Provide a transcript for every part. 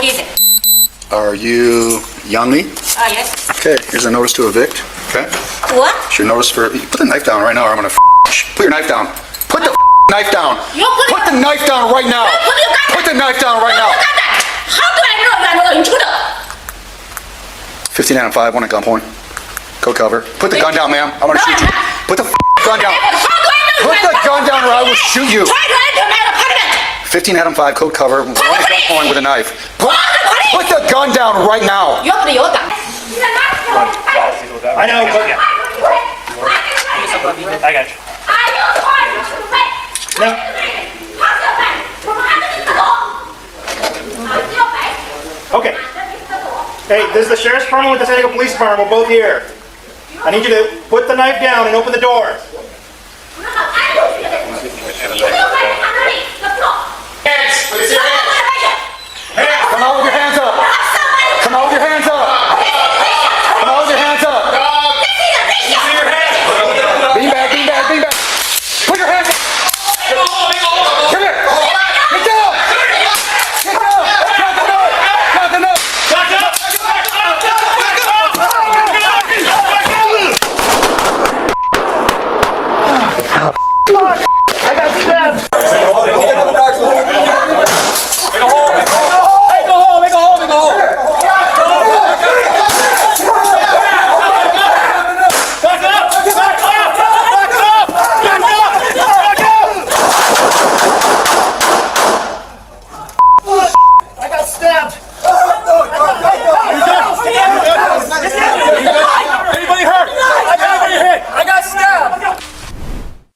is it? Are you Youngie? Yes. Okay, here's a notice to evict. Okay. What? It's your notice for... Put the knife down right now or I'm gonna Put your knife down. Put the knife down. Put the knife down right now. Put the knife down right now. How do I know you are not an intruder? 15 out of 5, one at gunpoint. Code cover. Put the gun down, ma'am. I'm gonna shoot you. Put the gun down. Put the gun down or I will shoot you. Try to enter my apartment. 15 out of 5, code cover. One at gunpoint with a knife. Put the gun down right now. I know, but... I got you. No. Okay. Hey, this is the Sheriff's Department with the San Diego Police Department. We're both here. I need you to put the knife down and open the door. Hands! Please your hands! Hands! Come out with your hands up! Come out with your hands up! Come out with your hands up! Bean back, bean back, bean back! Put your hands up! Come here! Get down! Get down! Drop the note! Drop the note! I got stabbed!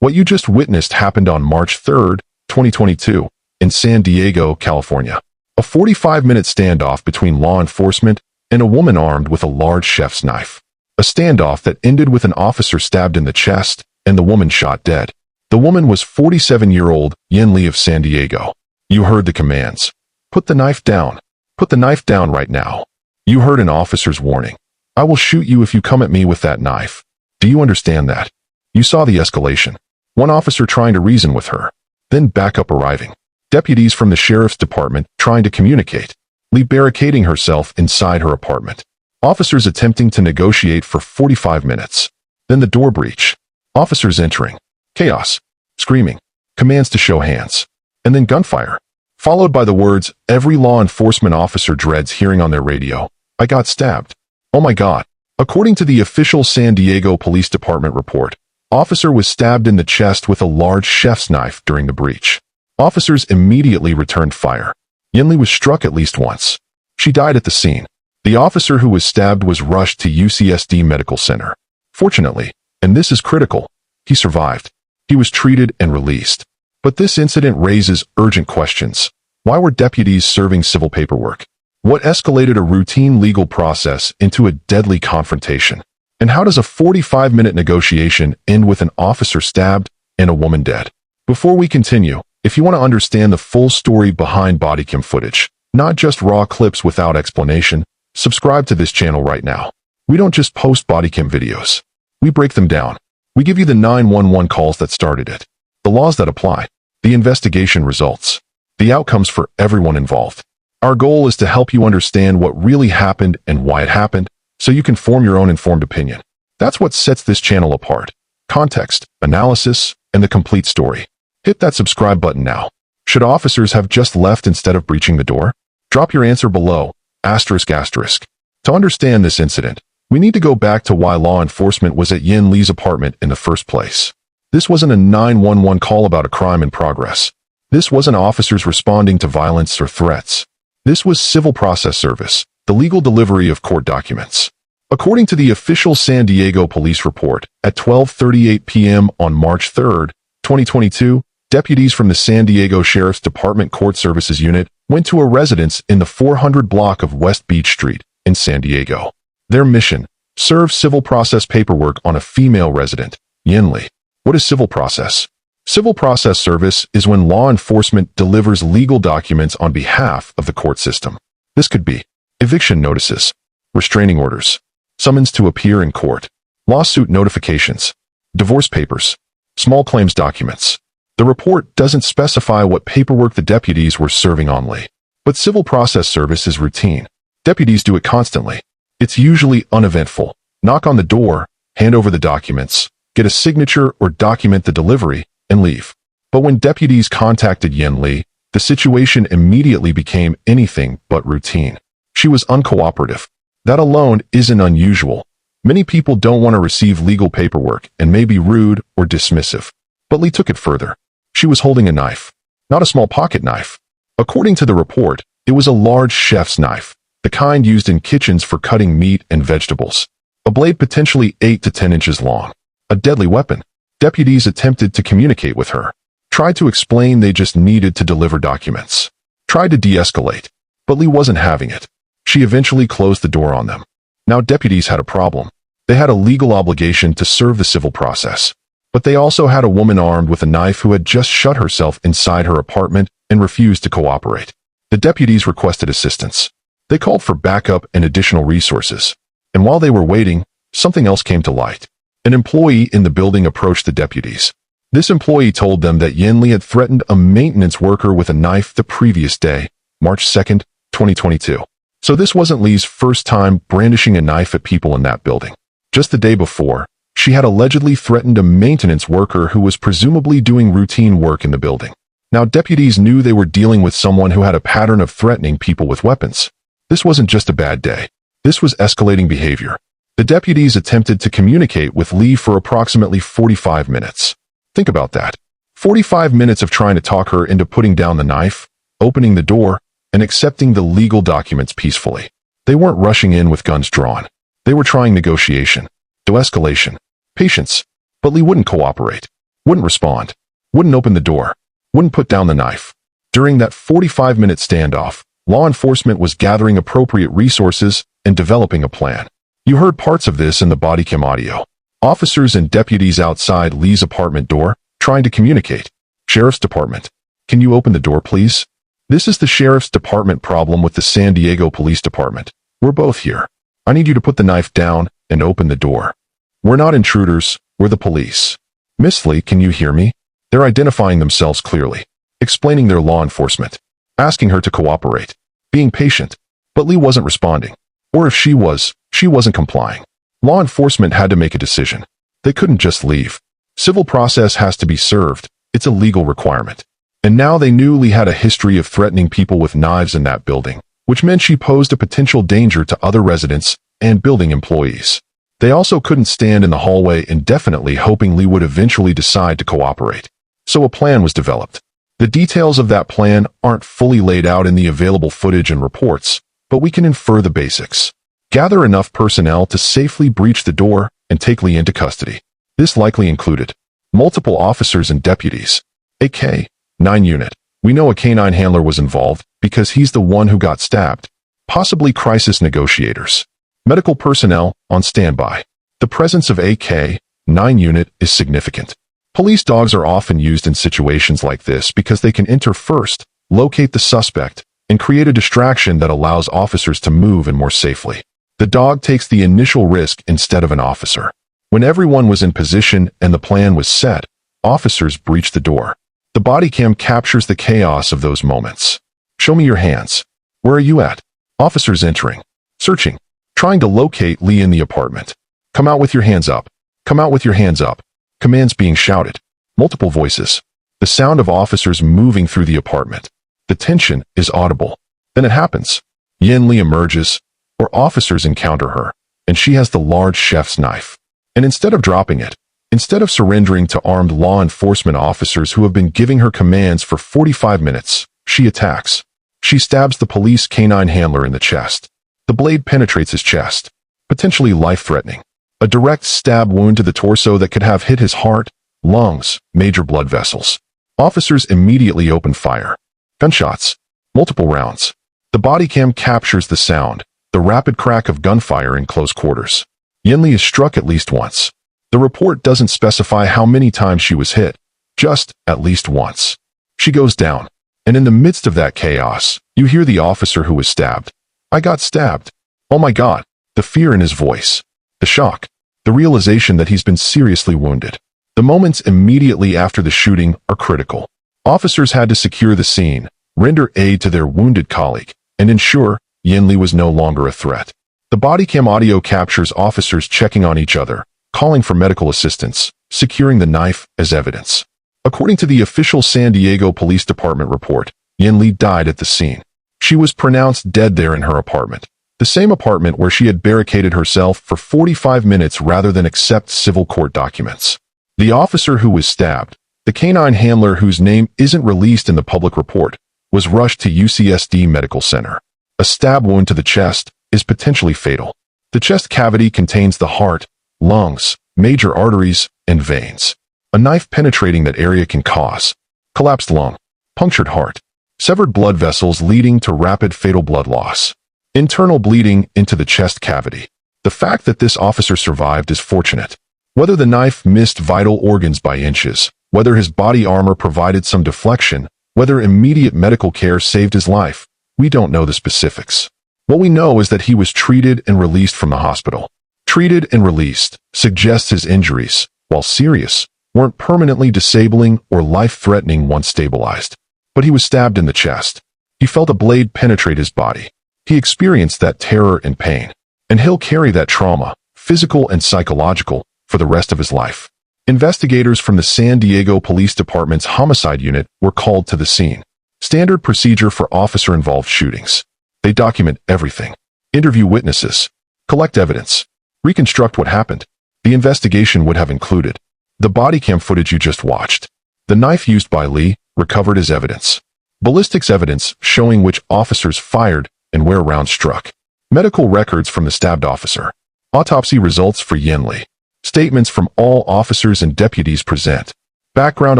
What you just witnessed happened on March 3rd, 2022, in San Diego, California. A 45-minute standoff between law enforcement and a woman armed with a large chef's knife. A standoff that ended with an officer stabbed in the chest and the woman shot dead. The woman was 47-year-old Yen Lee of San Diego. You heard the commands. Put the knife down. Put the knife down right now. You heard an officer's warning. I will shoot you if you come at me with that knife. Do you understand that? You saw the escalation. One officer trying to reason with her, then backup arriving. Deputies from the sheriff's department trying to communicate. Lee barricading herself inside her apartment. Officers attempting to negotiate for 45 minutes. Then the door breach. Officers entering. Chaos. Screaming. Commands to show hands. And then gunfire. Followed by the words every law enforcement officer dreads hearing on their radio. I got stabbed. Oh my God. According to the official San Diego Police Department report, officer was stabbed in the chest with a large chef's knife during the breach. Officers immediately returned fire. Yen Lee was struck at least once. She died at the scene. The officer who was stabbed was rushed to UCSD Medical Center. Fortunately, and this is critical, he survived. He was treated and released. But this incident raises urgent questions. Why were deputies serving civil paperwork? What escalated a routine legal process into a deadly confrontation? And how does a 45-minute negotiation end with an officer stabbed and a woman dead? Before we continue, if you want to understand the full story behind Bodycam footage, not just raw clips without explanation, subscribe to this channel right now. We don't just post Bodycam videos. We break them down. We give you the 911 calls that started it, the laws that apply, the investigation results, the outcomes for everyone involved. Our goal is to help you understand what really happened and why it happened, so you can form your own informed opinion. That's what sets this channel apart. Context, analysis, and the complete story. Hit that subscribe button now. Should officers have just left instead of breaching the door? Drop your answer below, asterisk asterisk. To understand this incident, we need to go back to why law enforcement was at Yen Lee's apartment in the first place. This wasn't a 911 call about a crime in progress. This wasn't officers responding to violence or threats. This was civil process service, the legal delivery of court documents. According to the official San Diego police report, at 12:38 p.m. on March 3, 2022, deputies from the San Diego Sheriff's Department Court Services Unit went to a residence in the 400 block of West Beech Street in San Diego. Their mission: serve civil process paperwork on a female resident, Yen Lee. What is civil process? Civil process service is when law enforcement delivers legal documents on behalf of the court system. This could be eviction notices, restraining orders, summons to appear in court, lawsuit notifications, divorce papers, small claims documents. The report doesn't specify what paperwork the deputies were serving on Lee, But civil process service is routine. Deputies do it constantly. It's usually uneventful. Knock on the door, hand over the documents, get a signature or document the delivery, and leave. But when deputies contacted Yen Li, the situation immediately became anything but routine. She was uncooperative. That alone isn't unusual. Many people don't want to receive legal paperwork and may be rude or dismissive. But Li took it further. She was holding a knife. Not a small pocket knife. According to the report, it was a large chef's knife, the kind used in kitchens for cutting meat and vegetables. A blade potentially 8 to 10 inches long. A deadly weapon. Deputies attempted to communicate with her. Tried to explain they just needed to deliver documents. Tried to de-escalate. But Li wasn't having it. She eventually closed the door on them. Now deputies had a problem. They had a legal obligation to serve the civil process. But they also had a woman armed with a knife who had just shut herself inside her apartment and refused to cooperate. The deputies requested assistance. They called for backup and additional resources. And while they were waiting, something else came to light. An employee in the building approached the deputies. This employee told them that Yen Li had threatened a maintenance worker with a knife the previous day, March 2nd, 2022. So this wasn't Li's first time brandishing a knife at people in that building. Just the day before, she had allegedly threatened a maintenance worker who was presumably doing routine work in the building. Now deputies knew they were dealing with someone who had a pattern of threatening people with weapons. This wasn't just a bad day. This was escalating behavior. The deputies attempted to communicate with Li for approximately 45 minutes. Think about that. 45 minutes of trying to talk her into putting down the knife, opening the door, and accepting the legal documents peacefully. They weren't rushing in with guns drawn. They were trying negotiation, de-escalation, patience. But Li wouldn't cooperate, wouldn't respond, wouldn't open the door, wouldn't put down the knife. During that 45-minute standoff, law enforcement was gathering appropriate resources and developing a plan. You heard parts of this in the Bodycam audio. Officers and deputies outside Li's apartment door, trying to communicate. Sheriff's Department. Can you open the door, please? This is the Sheriff's Department problem with the San Diego Police Department. We're both here. I need you to put the knife down and open the door. We're not intruders, we're the police. Miss Li, can you hear me? They're identifying themselves clearly, explaining their law enforcement, asking her to cooperate, being patient. But Li wasn't responding. Or if she wasn't complying. Law enforcement had to make a decision. They couldn't just leave. Civil process has to be served. It's a legal requirement. And now they knew Li had a history of threatening people with knives in that building, which meant she posed a potential danger to other residents and building employees. They also couldn't stand in the hallway indefinitely hoping Li would eventually decide to cooperate. So a plan was developed. The details of that plan aren't fully laid out in the available footage and reports, but we can infer the basics. Gather enough personnel to safely breach the door and take Li into custody. This likely included multiple officers and deputies. A K-9 unit. We know a canine handler was involved because he's the one who got stabbed. Possibly crisis negotiators. Medical personnel on standby. The presence of a K-9 unit is significant. Police dogs are often used in situations like this because they can enter first, locate the suspect, and create a distraction that allows officers to move in more safely. The dog takes the initial risk instead of an officer. When everyone was in position and the plan was set, officers breached the door. The Bodycam captures the chaos of those moments. Show me your hands. Where are you at? Officers entering, searching, trying to locate Li in the apartment. Come out with your hands up. Come out with your hands up. Commands being shouted. Multiple voices. The sound of officers moving through the apartment. The tension is audible. Then it happens. Yen Li emerges, or officers encounter her, and she has the large chef's knife. And instead of dropping it, instead of surrendering to armed law enforcement officers who have been giving her commands for 45 minutes, she attacks. She stabs the police canine handler in the chest. The blade penetrates his chest, potentially life-threatening. A direct stab wound to the torso that could have hit his heart, lungs, major blood vessels. Officers immediately open fire. Gunshots. Multiple rounds. The Bodycam captures the sound, the rapid crack of gunfire in close quarters. Yen Li is struck at least once. The report doesn't specify how many times she was hit, just at least once. She goes down, and in the midst of that chaos, you hear the officer who was stabbed. I got stabbed. Oh my God. The fear in his voice. The shock. The realization that he's been seriously wounded. The moments immediately after the shooting are critical. Officers had to secure the scene, render aid to their wounded colleague, and ensure Yin Li was no longer a threat. The bodycam audio captures officers checking on each other, calling for medical assistance, securing the knife as evidence. According to the official San Diego Police Department report, Yin Li died at the scene. She was pronounced dead there in her apartment, the same apartment where she had barricaded herself for 45 minutes rather than accept civil court documents. The officer who was stabbed, the canine handler whose name isn't released in the public report, was rushed to UCSD Medical Center. A stab wound to the chest is potentially fatal. The chest cavity contains the heart, lungs, major arteries, and veins. A knife penetrating that area can cause collapsed lung, punctured heart, severed blood vessels leading to rapid fatal blood loss, internal bleeding into the chest cavity. The fact that this officer survived is fortunate. Whether the knife missed vital organs by inches, whether his body armor provided some deflection, whether immediate medical care saved his life, we don't know the specifics. What we know is that he was treated and released from the hospital. Treated and released suggests his injuries, while serious, weren't permanently disabling or life-threatening once stabilized. But he was stabbed in the chest. He felt a blade penetrate his body. He experienced that terror and pain. And he'll carry that trauma, physical and psychological, for the rest of his life. Investigators from the San Diego Police Department's Homicide Unit were called to the scene. Standard procedure for officer-involved shootings. They document everything. Interview witnesses. Collect evidence. Reconstruct what happened. The investigation would have included the bodycam footage you just watched. The knife used by Li, recovered as evidence. Ballistics evidence showing which officers fired and where rounds struck. Medical records from the stabbed officer. Autopsy results for Yin Li. Statements from all officers and deputies present. Background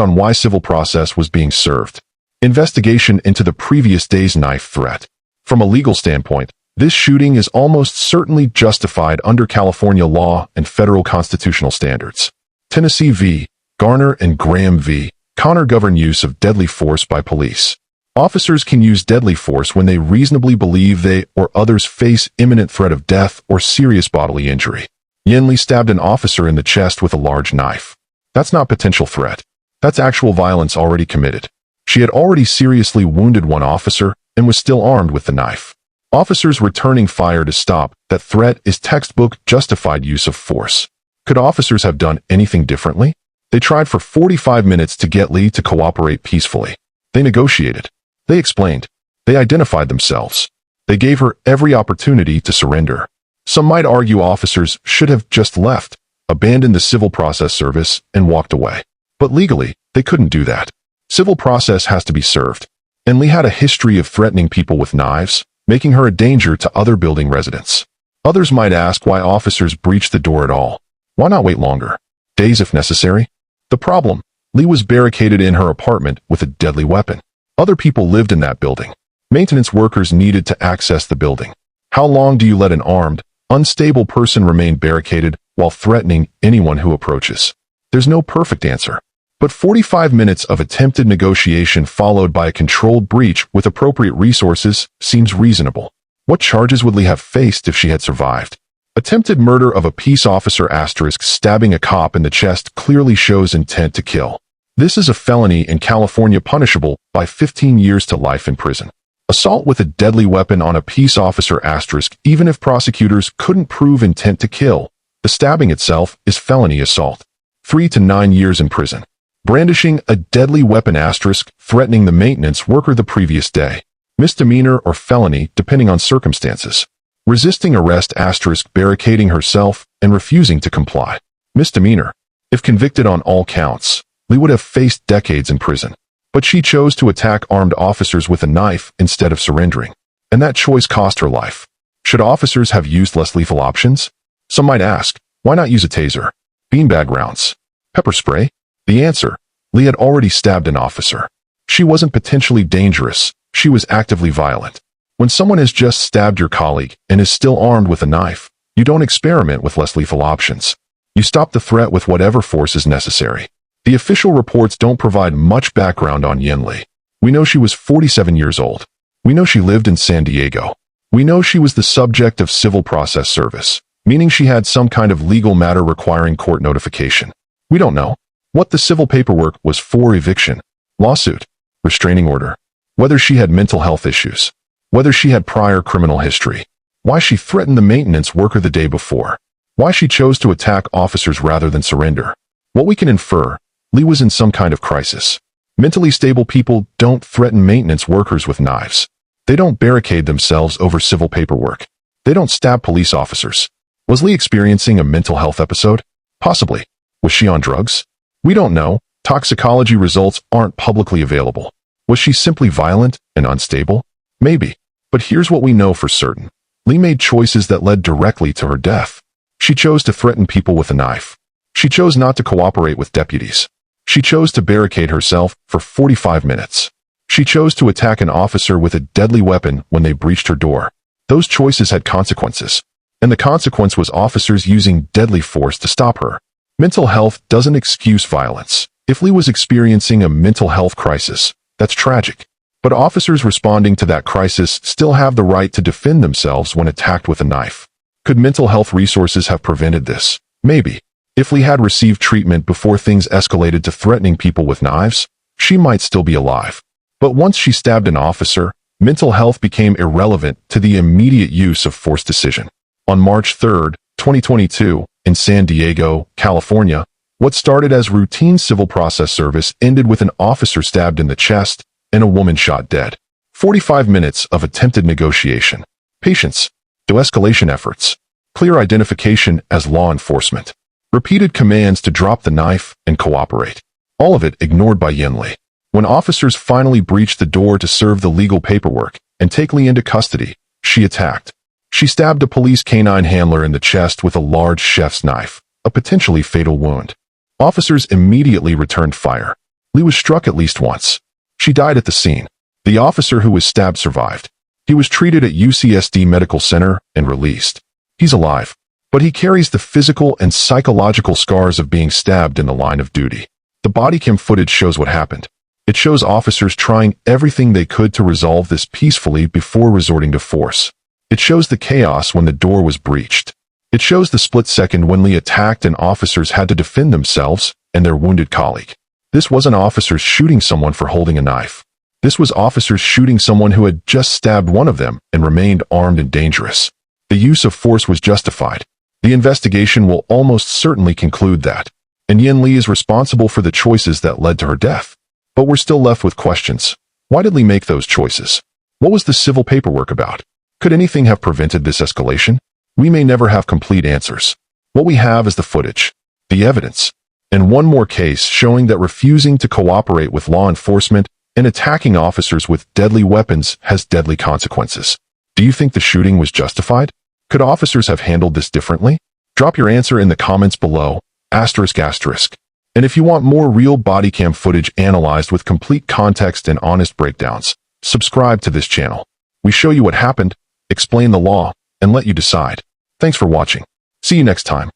on why civil process was being served. Investigation into the previous day's knife threat. From a legal standpoint, this shooting is almost certainly justified under California law and federal constitutional standards. Tennessee v. Garner and Graham v. Connor govern use of deadly force by police. Officers can use deadly force when they reasonably believe they or others face imminent threat of death or serious bodily injury. Yin Li stabbed an officer in the chest with a large knife. That's not potential threat. That's actual violence already committed. She had already seriously wounded one officer and was still armed with the knife. Officers returning fire to stop that threat is textbook justified use of force. Could officers have done anything differently? They tried for 45 minutes to get Li to cooperate peacefully. They negotiated. They explained. They identified themselves. They gave her every opportunity to surrender. Some might argue officers should have just left, abandoned the civil process service, and walked away. But legally, they couldn't do that. Civil process has to be served. And Li had a history of threatening people with knives, making her a danger to other building residents. Others might ask why officers breached the door at all. Why not wait longer? Days if necessary? The problem, Li was barricaded in her apartment with a deadly weapon. Other people lived in that building. Maintenance workers needed to access the building. How long do you let an armed, unstable person remain barricaded while threatening anyone who approaches? There's no perfect answer. But 45 minutes of attempted negotiation followed by a controlled breach with appropriate resources seems reasonable. What charges would Li have faced if she had survived? Attempted murder of a peace officer * stabbing a cop in the chest clearly shows intent to kill. This is a felony in California punishable by 15 years to life in prison. Assault with a deadly weapon on a peace officer * even if prosecutors couldn't prove intent to kill, the stabbing itself is felony assault. 3 to 9 years in prison. Brandishing a deadly weapon * threatening the maintenance worker the previous day. Misdemeanor or felony depending on circumstances. Resisting arrest * barricading herself and refusing to comply. Misdemeanor. If convicted on all counts, Li would have faced decades in prison. But she chose to attack armed officers with a knife instead of surrendering. And that choice cost her life. Should officers have used less lethal options? Some might ask, why not use a taser? Beanbag rounds? Pepper spray? The answer, Li had already stabbed an officer. She wasn't potentially dangerous, she was actively violent. When someone has just stabbed your colleague and is still armed with a knife, you don't experiment with less lethal options. You stop the threat with whatever force is necessary. The official reports don't provide much background on Yin Li. We know she was 47 years old. We know she lived in San Diego. We know she was the subject of civil process service, meaning she had some kind of legal matter requiring court notification. We don't know what the civil paperwork was for: eviction, lawsuit, restraining order. Whether she had mental health issues, whether she had prior criminal history, why she threatened the maintenance worker the day before, why she chose to attack officers rather than surrender. What we can infer, Lee was in some kind of crisis. Mentally stable people don't threaten maintenance workers with knives. They don't barricade themselves over civil paperwork. They don't stab police officers. Was Lee experiencing a mental health episode? Possibly. Was she on drugs? We don't know. Toxicology results aren't publicly available. Was she simply violent and unstable? Maybe. But here's what we know for certain. Lee made choices that led directly to her death. She chose to threaten people with a knife. She chose not to cooperate with deputies. She chose to barricade herself for 45 minutes. She chose to attack an officer with a deadly weapon when they breached her door. Those choices had consequences. And the consequence was officers using deadly force to stop her. Mental health doesn't excuse violence. If Lee was experiencing a mental health crisis, that's tragic. But officers responding to that crisis still have the right to defend themselves when attacked with a knife. Could mental health resources have prevented this? Maybe. If Lee had received treatment before things escalated to threatening people with knives, she might still be alive. But once she stabbed an officer, mental health became irrelevant to the immediate use of force decision. On March 3, 2022, in San Diego, California, what started as routine civil process service ended with an officer stabbed in the chest and a woman shot dead. 45 minutes of attempted negotiation, patience, de-escalation efforts, clear identification as law enforcement, repeated commands to drop the knife and cooperate. All of it ignored by Yin Lee. When officers finally breached the door to serve the legal paperwork and take Lee into custody, she attacked. She stabbed a police canine handler in the chest with a large chef's knife, a potentially fatal wound. Officers immediately returned fire. Lee was struck at least once. She died at the scene. The officer who was stabbed survived. He was treated at UCSD Medical Center and released. He's alive, but he carries the physical and psychological scars of being stabbed in the line of duty. The bodycam footage shows what happened. It shows officers trying everything they could to resolve this peacefully before resorting to force. It shows the chaos when the door was breached. It shows the split second when Lee attacked and officers had to defend themselves and their wounded colleague. This wasn't officers shooting someone for holding a knife. This was officers shooting someone who had just stabbed one of them and remained armed and dangerous. The use of force was justified. The investigation will almost certainly conclude that. And Yin Lee is responsible for the choices that led to her death. But we're still left with questions. Why did Lee make those choices? What was the civil paperwork about? Could anything have prevented this escalation? We may never have complete answers. What we have is the footage, the evidence, and one more case showing that refusing to cooperate with law enforcement and attacking officers with deadly weapons has deadly consequences. Do you think the shooting was justified? Could officers have handled this differently? Drop your answer in the comments below, ***. And if you want more real bodycam footage analyzed with complete context and honest breakdowns, subscribe to this channel. We show you what happened, explain the law, and let you decide. Thanks for watching. See you next time.